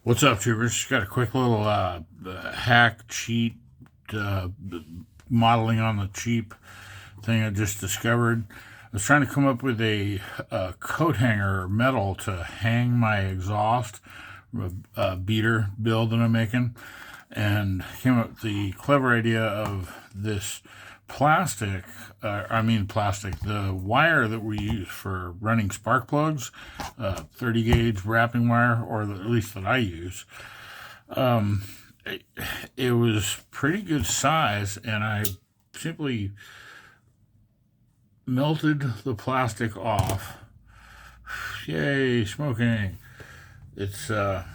What's up, tubers? Just got a quick little hack cheat uh, modeling on the cheap thing I just discovered. I was trying to come up with a coat hanger metal to hang my exhaust beater build that I'm making, and came up with the clever idea of this plastic, the wire that we use for running spark plugs, 30 gauge wrapping wire, or at least that I use. Um, it, it was pretty good size, and I simply melted the plastic off. Yay, smoking! It's a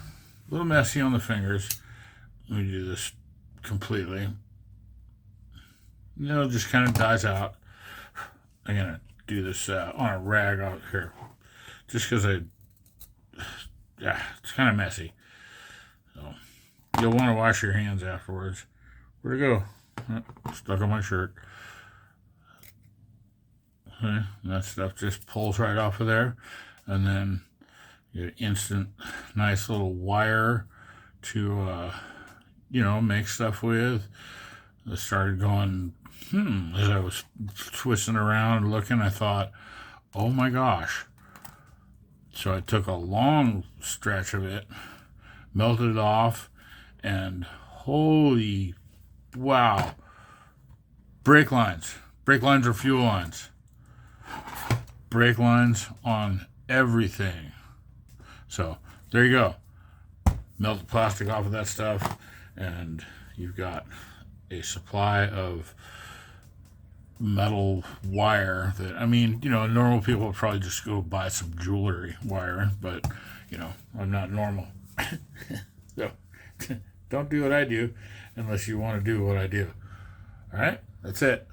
little messy on the fingers. Let me do this completely. It just kind of dies out. I'm gonna do this on a rag out here, just because it's kind of messy. So you'll want to wash your hands afterwards. Where'd it go? Stuck on my shirt. Okay, that stuff just pulls right off of there, and then you get instant, nice little wire to make stuff with. I started going, as I was twisting around looking, I thought, oh my gosh. So I took a long stretch of it, melted it off, and holy wow. Brake lines. Brake lines or fuel lines. Brake lines on everything. So there you go. Melt the plastic off of that stuff, and you've got a supply of metal wire that, normal people would probably just go buy some jewelry wire, but I'm not normal. So don't do what I do unless you want to do what I do. All right, that's it.